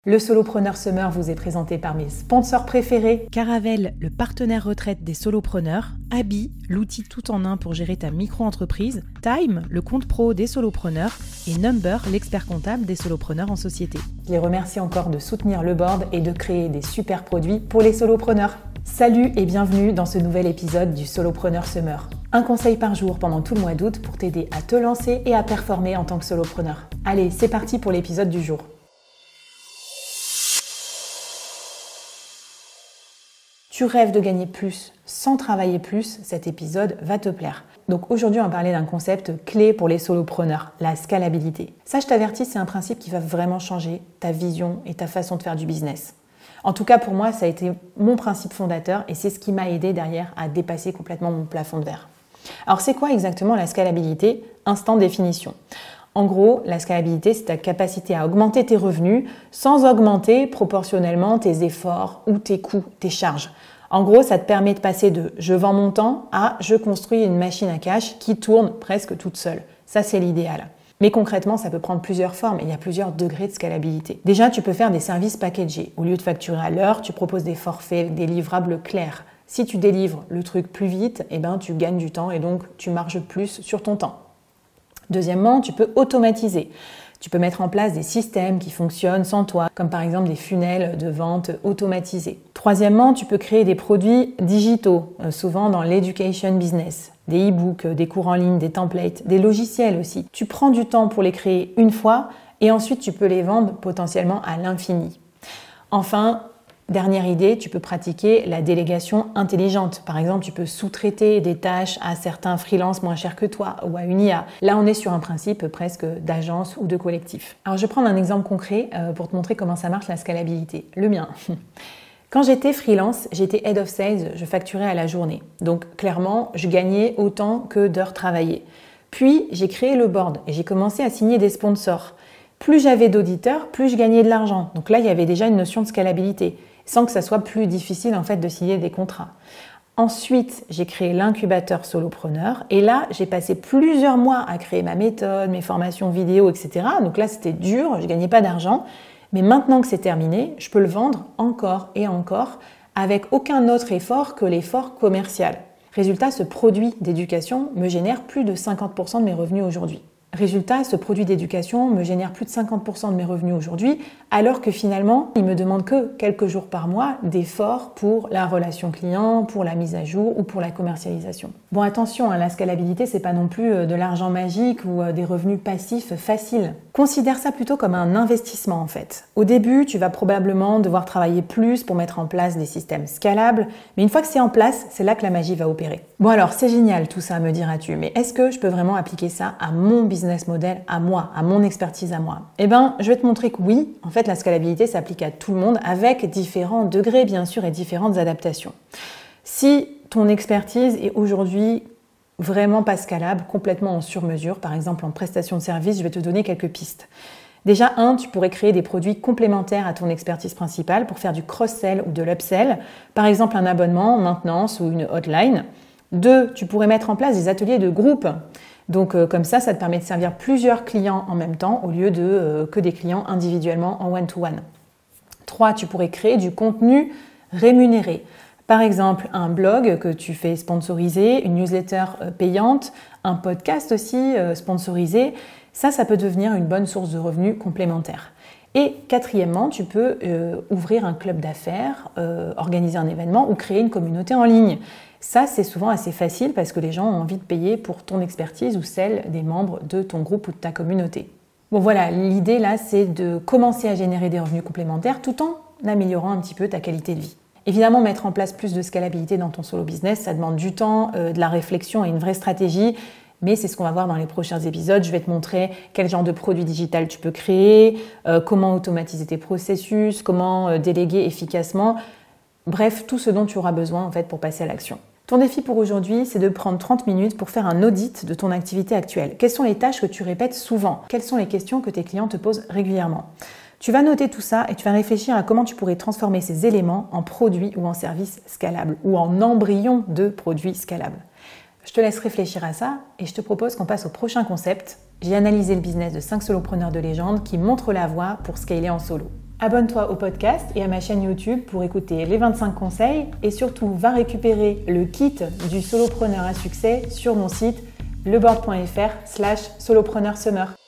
Le Solopreneur Summer vous est présenté par mes sponsors préférés. Caravelle, le partenaire retraite des solopreneurs. Abi, l'outil tout en un pour gérer ta micro-entreprise. Time, le compte pro des solopreneurs. Et Number, l'expert comptable des solopreneurs en société. Je les remercie encore de soutenir le board et de créer des super produits pour les solopreneurs. Salut et bienvenue dans ce nouvel épisode du Solopreneur Summer. Un conseil par jour pendant tout le mois d'août pour t'aider à te lancer et à performer en tant que solopreneur. Allez, c'est parti pour l'épisode du jour. Tu rêves de gagner plus sans travailler plus, cet épisode va te plaire. Donc aujourd'hui, on va parler d'un concept clé pour les solopreneurs, la scalabilité. Ça, je t'avertis, c'est un principe qui va vraiment changer ta vision et ta façon de faire du business. En tout cas, pour moi, ça a été mon principe fondateur et c'est ce qui m'a aidé derrière à dépasser complètement mon plafond de verre. Alors, c'est quoi exactement la scalabilité? Instant définition. En gros, la scalabilité, c'est ta capacité à augmenter tes revenus sans augmenter proportionnellement tes efforts ou tes coûts, tes charges. En gros, ça te permet de passer de « je vends mon temps » à « je construis une machine à cash qui tourne presque toute seule ». Ça, c'est l'idéal. Mais concrètement, ça peut prendre plusieurs formes et il y a plusieurs degrés de scalabilité. Déjà, tu peux faire des services packagés. Au lieu de facturer à l'heure, tu proposes des forfaits, des livrables clairs. Si tu délivres le truc plus vite, tu gagnes du temps et donc tu marges plus sur ton temps. Deuxièmement, tu peux automatiser. Tu peux mettre en place des systèmes qui fonctionnent sans toi, comme par exemple des funnels de vente automatisés. Troisièmement, tu peux créer des produits digitaux, souvent dans l'education business. Des e-books, des cours en ligne, des templates, des logiciels aussi. Tu prends du temps pour les créer une fois et ensuite tu peux les vendre potentiellement à l'infini. Enfin, dernière idée, tu peux pratiquer la délégation intelligente. Par exemple, tu peux sous-traiter des tâches à certains freelances moins chers que toi ou à une IA. Là, on est sur un principe presque d'agence ou de collectif. Alors, je vais prendre un exemple concret pour te montrer comment ça marche la scalabilité. Le mien. Quand j'étais freelance, j'étais head of sales, je facturais à la journée. Donc, clairement, je gagnais autant que d'heures travaillées. Puis, j'ai créé le board et j'ai commencé à signer des sponsors. Plus j'avais d'auditeurs, plus je gagnais de l'argent. Donc là, il y avait déjà une notion de scalabilité, sans que ça soit plus difficile en fait de signer des contrats. Ensuite, j'ai créé l'incubateur solopreneur et là, j'ai passé plusieurs mois à créer ma méthode, mes formations vidéo, etc. Donc là, c'était dur, je gagnais pas d'argent. Mais maintenant que c'est terminé, je peux le vendre encore et encore avec aucun autre effort que l'effort commercial. Résultat, ce produit d'éducation me génère plus de 50% de mes revenus aujourd'hui. Résultat, ce produit d'éducation me génère plus de 50% de mes revenus aujourd'hui, alors que finalement, il me demande que quelques jours par mois d'efforts pour la relation client, pour la mise à jour ou pour la commercialisation. Bon, attention, la scalabilité, c'est pas non plus de l'argent magique ou des revenus passifs faciles. Considère ça plutôt comme un investissement en fait. Au début, tu vas probablement devoir travailler plus pour mettre en place des systèmes scalables, mais une fois que c'est en place, c'est là que la magie va opérer. Bon alors, c'est génial tout ça, me diras-tu, mais est-ce que je peux vraiment appliquer ça à mon business model, à moi, à mon expertise à moi? Je vais te montrer que oui, en fait, la scalabilité s'applique à tout le monde avec différents degrés, bien sûr, et différentes adaptations. Si ton expertise est aujourd'hui vraiment pas scalable, complètement en sur-mesure, par exemple en prestation de service, je vais te donner quelques pistes. Déjà, tu pourrais créer des produits complémentaires à ton expertise principale pour faire du cross-sell ou de l'upsell, par exemple un abonnement, maintenance ou une hotline. 2, tu pourrais mettre en place des ateliers de groupe. Donc comme ça te permet de servir plusieurs clients en même temps au lieu de que des clients individuellement en one-to-one. 3, tu pourrais créer du contenu rémunéré. Par exemple, un blog que tu fais sponsoriser, une newsletter payante, un podcast aussi sponsorisé. Ça peut devenir une bonne source de revenus complémentaire. Et quatrièmement, tu peux ouvrir un club d'affaires, organiser un événement ou créer une communauté en ligne. Ça, c'est souvent assez facile parce que les gens ont envie de payer pour ton expertise ou celle des membres de ton groupe ou de ta communauté. Bon voilà, l'idée là, c'est de commencer à générer des revenus complémentaires tout en améliorant un petit peu ta qualité de vie. Évidemment, mettre en place plus de scalabilité dans ton solo business, ça demande du temps, de la réflexion et une vraie stratégie. Mais c'est ce qu'on va voir dans les prochains épisodes. Je vais te montrer quel genre de produit digital tu peux créer, comment automatiser tes processus, comment déléguer efficacement. Bref, tout ce dont tu auras besoin en fait pour passer à l'action. Ton défi pour aujourd'hui, c'est de prendre 30 minutes pour faire un audit de ton activité actuelle. Quelles sont les tâches que tu répètes souvent? Quelles sont les questions que tes clients te posent régulièrement? Tu vas noter tout ça et tu vas réfléchir à comment tu pourrais transformer ces éléments en produits ou en services scalables ou en embryons de produits scalables. Je te laisse réfléchir à ça et je te propose qu'on passe au prochain concept. J'ai analysé le business de 5 solopreneurs de légende qui montrent la voie pour scaler en solo. Abonne-toi au podcast et à ma chaîne YouTube pour écouter les 25 conseils et surtout va récupérer le kit du solopreneur à succès sur mon site leboard.fr/solopreneursummer.